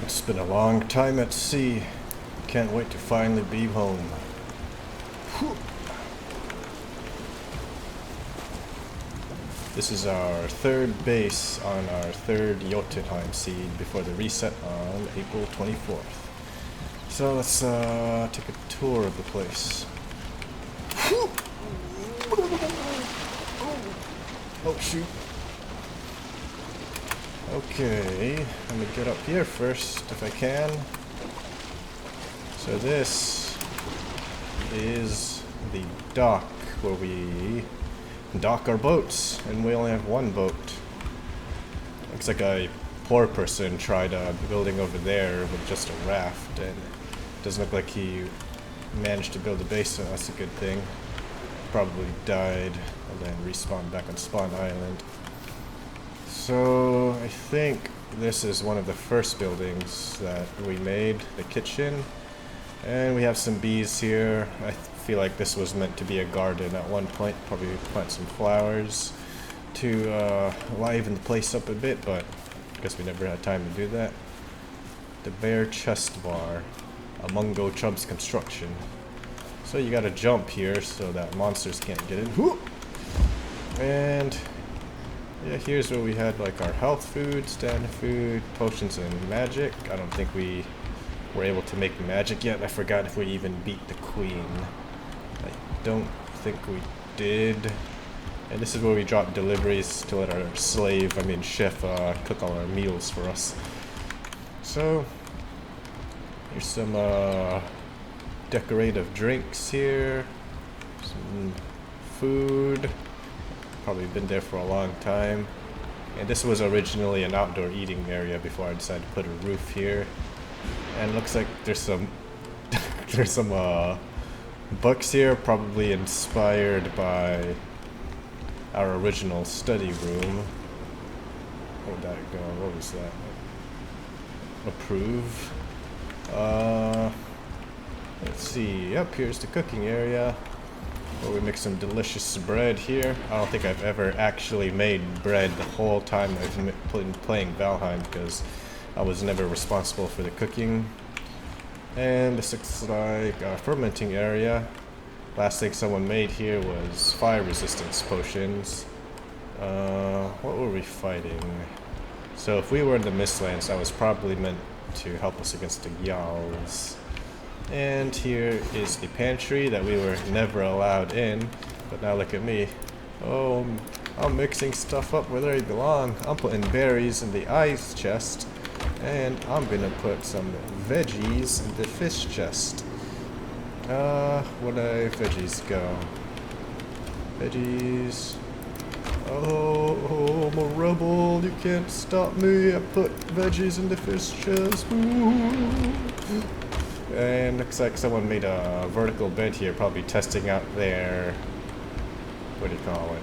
It's been a long time at sea. Can't wait to finally be home. Whew. This is our third base on our third Jotunheim seed before the reset on April 24th. So let's take a tour of the place. Oh shoot. Okay, let me get up here first if I can. So this is the dock where we dock our boats, and we only have one boat. Looks like a poor person tried building over there with just a raft, and it doesn't look like he managed to build a base, so that's a good thing. Probably died and then respawned back on Spawn Island. So I think this is one of the first buildings that we made, the kitchen. And we have some bees here. I feel like this was meant to be a garden at one point. Probably plant some flowers to liven the place up a bit, but I guess we never had time to do that. The Bear Chest Bar, a Mungo Chubb's construction. So you gotta jump here so that monsters can't get in. Whoop! And yeah, here's where we had like our health food, standard food, potions, and magic. I don't think we were able to make magic yet. I forgot if we even beat the queen. I don't think we did. And this is where we drop deliveries to let our chef cook all our meals for us. So here's some decorative drinks here, some food. Probably been there for a long time. And this was originally an outdoor eating area before I decided to put a roof here. And it looks like there's some books here, probably inspired by our original study room. Where'd that go? What was that? Approve. Let's see. Yep, here's the cooking area where we make some delicious bread here. I don't think I've ever actually made bread the whole time I've been playing Valheim because I was never responsible for the cooking. And this looks like a fermenting area. Last thing someone made here was fire resistance potions. What were we fighting? So if we were in the Mistlands, that was probably meant to help us against the Jarls. And here is the pantry that we were never allowed in. But now look at me. Oh, I'm mixing stuff up where they belong. I'm putting berries in the ice chest. And I'm gonna put some veggies in the fish chest. Where do veggies go? Veggies. Oh, I'm a rebel. You can't stop me. I put veggies in the fish chest. Ooh. And looks like someone made a vertical bed here, probably testing out their, what do you call it,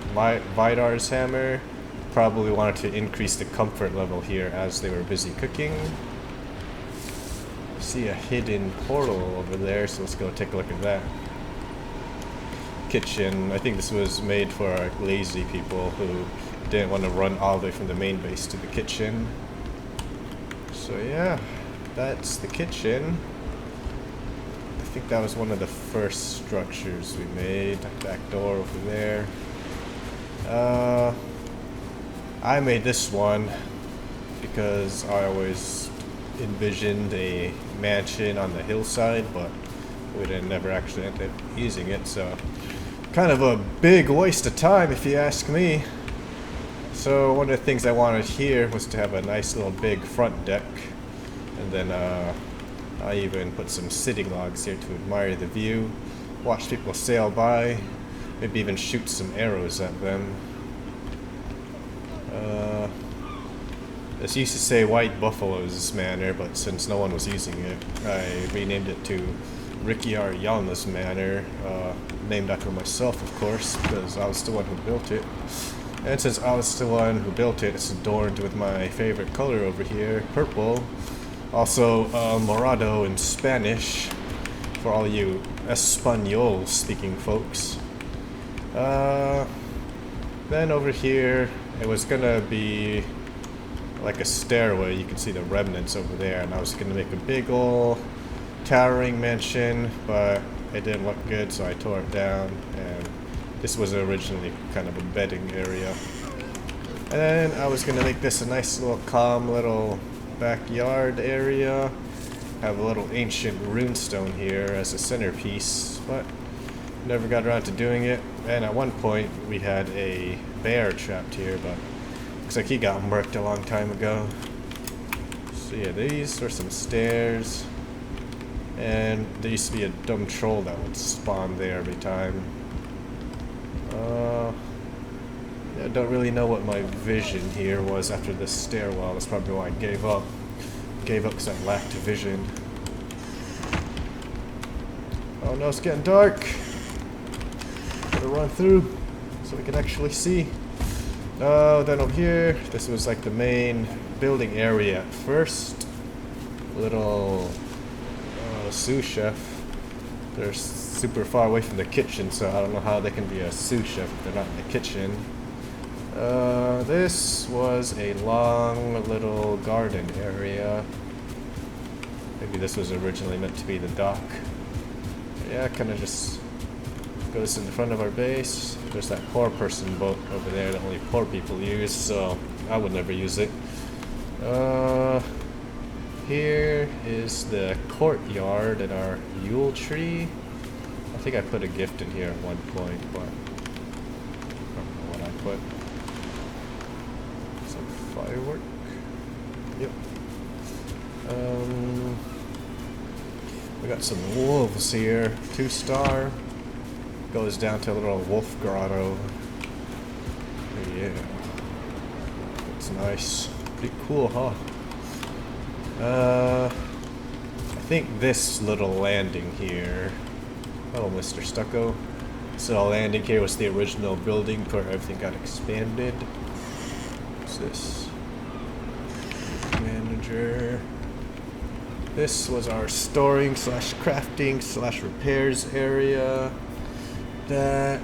Vidar's hammer. Probably wanted to increase the comfort level here as they were busy cooking. See a hidden portal over there, so let's go take a look at that. Kitchen. I think this was made for our lazy people who didn't want to run all the way from the main base to the kitchen. So yeah, that's the kitchen. I think that was one of the first structures we made. Back door over there. I made this one because I always envisioned a mansion on the hillside, but we never actually ended up using it, so kind of a big waste of time if you ask me. So one of the things I wanted here was to have a nice little big front deck, and then I even put some sitting logs here to admire the view, watch people sail by, maybe even shoot some arrows at them. This used to say White Buffalo's Manor, but since no one was using it, I renamed it to Ricky R. Young's Manor, named after myself, of course, because I was the one who built it. And since I was the one who built it, it's adorned with my favorite color over here, purple. Also, morado in Spanish, for all you Espanol-speaking folks. Then over here, it was gonna be like a stairway. You can see the remnants over there, and I was gonna make a big ol' towering mansion, but it didn't look good, so I tore it down, and this was originally kind of a bedding area. And then I was gonna make this a nice little calm little backyard area. Have a little ancient runestone here as a centerpiece, but never got around to doing it. And at one point we had a bear trapped here, but looks like he got murked a long time ago. So yeah, these were some stairs. And there used to be a dumb troll that would spawn there every time. I don't really know what my vision here was after this stairwell. That's probably why I gave up. Gave up because I lacked vision. Oh no, it's getting dark. Gotta run through so we can actually see. Oh, then over here, this was like the main building area at first. Little sous chef. They're super far away from the kitchen, so I don't know how they can be a sous chef if they're not in the kitchen. This was a long little garden area. Maybe this was originally meant to be the dock. Yeah, kind of just goes in the front of our base. There's that poor person boat over there that only poor people use, so I would never use it. Here is the courtyard and our Yule tree. I think I put a gift in here at one point, but I don't know what I put. Some firework. Yep. We got some wolves here. 2-star. Goes down to a little wolf grotto. Yeah. That's nice. Pretty cool, huh? I think this little landing here. Oh, Mr. Stucco. So landing here was the original building where everything got expanded. What's this? Manager. This was our storing / crafting / repairs area. That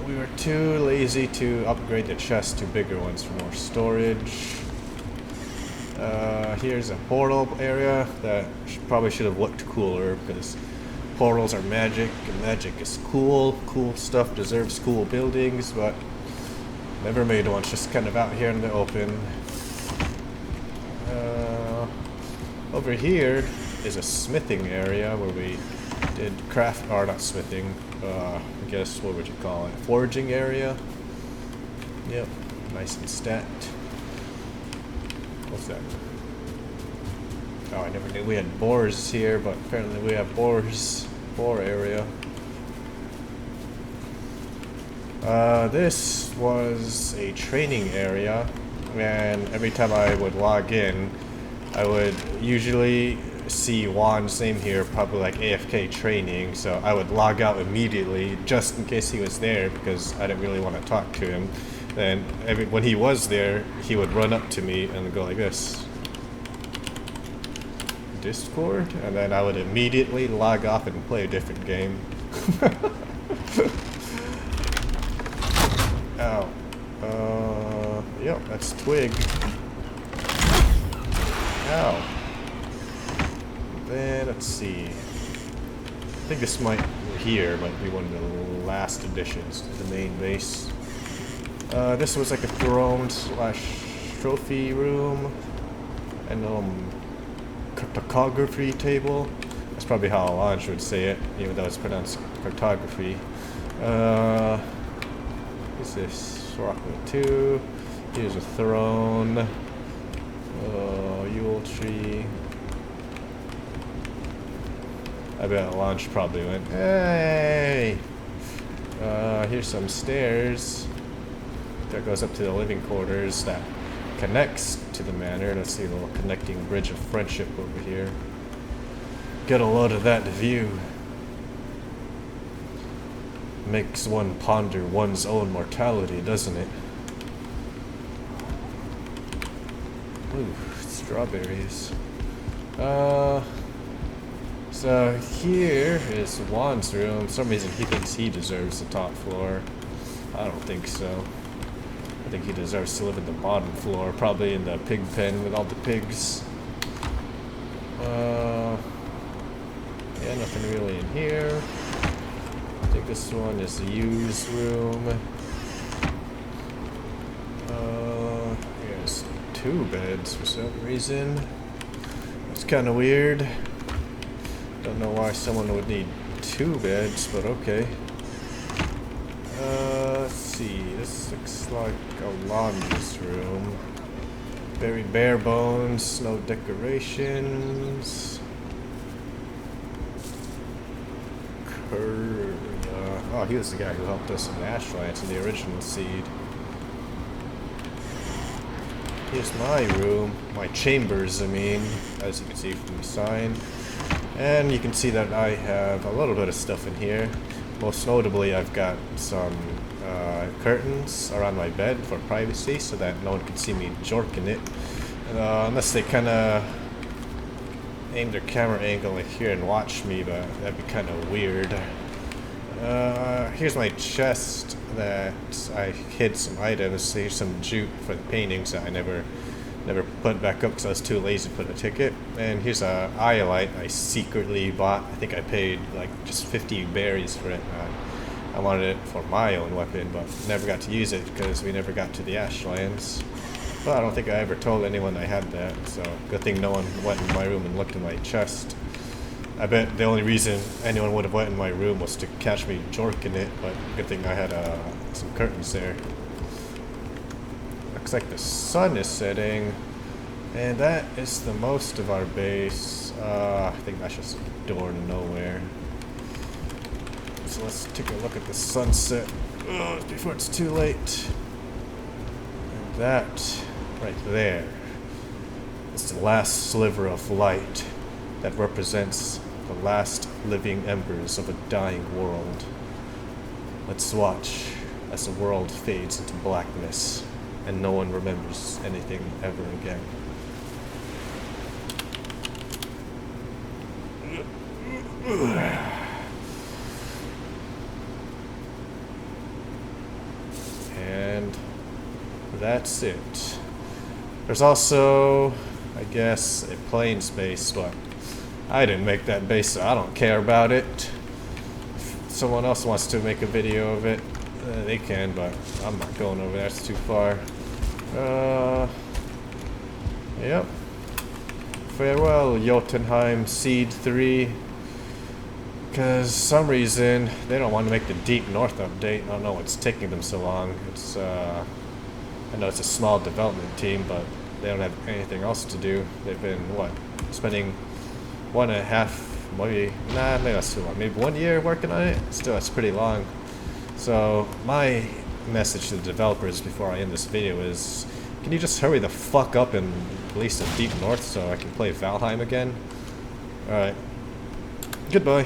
we were too lazy to upgrade the chest to bigger ones for more storage. Here's a portal area that probably should have looked cooler because portals are magic and magic is cool. Cool stuff deserves cool buildings, but never made one. It's just kind of out here in the open. Over here is a smithing area where we did craft, or not smithing, I guess, what would you call it? Forging area. Yep, nice and stacked. What's that? Oh, I never knew we had boars here, but apparently we have boars. Boar area. This was a training area, and every time I would log in, I would usually see Juan's name here, probably like AFK training, so I would log out immediately just in case he was there because I didn't really want to talk to him. And when he was there, he would run up to me and go like this. Discord? And then I would immediately log off and play a different game. Ow. Yep, that's Twig. Ow. Then, let's see. I think this might be one of the last additions to the main base. This was like a throne / trophy room. And, cartography table. That's probably how Alonge would say it, even though it's pronounced cartography. What's this? Rockwood 2. Here's a throne. Yule tree. I bet Alonge probably went, hey! Here's some stairs. That goes up to the living quarters that connects to the manor. Let's see a little connecting bridge of friendship over here. Get a load of that view. Makes one ponder one's own mortality, doesn't it? Ooh, strawberries. So here is Juan's room. For some reason he thinks he deserves the top floor. I don't think so. I think he deserves to live in the bottom floor, probably in the pig pen with all the pigs. Yeah, nothing really in here. I think this one is the used room. Here's 2 beds for some reason. It's kind of weird. Don't know why someone would need 2 beds, but okay. Let's see. This looks like a laundry's room. Very bare bones, no decorations. Oh, he was the guy who helped us in the Ashlands in the original seed. Here's my room, my chambers, I mean, as you can see from the sign. And you can see that I have a little bit of stuff in here. Most notably, I've got some curtains around my bed for privacy so that no one can see me jorking it. Unless they kind of aim their camera angle like here and watch me, but that'd be kind of weird. Here's my chest that I hid some items. Here's some jute for the paintings that I never put back up because I was too lazy to put a ticket. And here's a iolite I secretly bought. I think I paid like just 50 berries for it. I wanted it for my own weapon, but never got to use it because we never got to the Ashlands. Well, I don't think I ever told anyone I had that, so good thing no one went in my room and looked in my chest. I bet the only reason anyone would have went in my room was to catch me jorking it, but good thing I had some curtains there. Looks like the sun is setting, and that is the most of our base. I think that's just a door to nowhere. So let's take a look at the sunset before it's too late. And that right there is the last sliver of light that represents the last living embers of a dying world. Let's watch as the world fades into blackness and no one remembers anything ever again. And that's it. There's also, I guess, a plane space, but I didn't make that base, so I don't care about it. If someone else wants to make a video of it, they can, but I'm not going over there, it's too far. Yep. Farewell, Jotunheim Seed 3. Because some reason they don't want to make the Deep North update. I don't know what's taking them so long. It's I know it's a small development team, but they don't have anything else to do. They've been spending 1.5, maybe maybe that's too long. Maybe 1 year working on it. Still, that's pretty long. So my message to the developers before I end this video is, can you just hurry the fuck up and release the Deep North so I can play Valheim again? All right. Goodbye.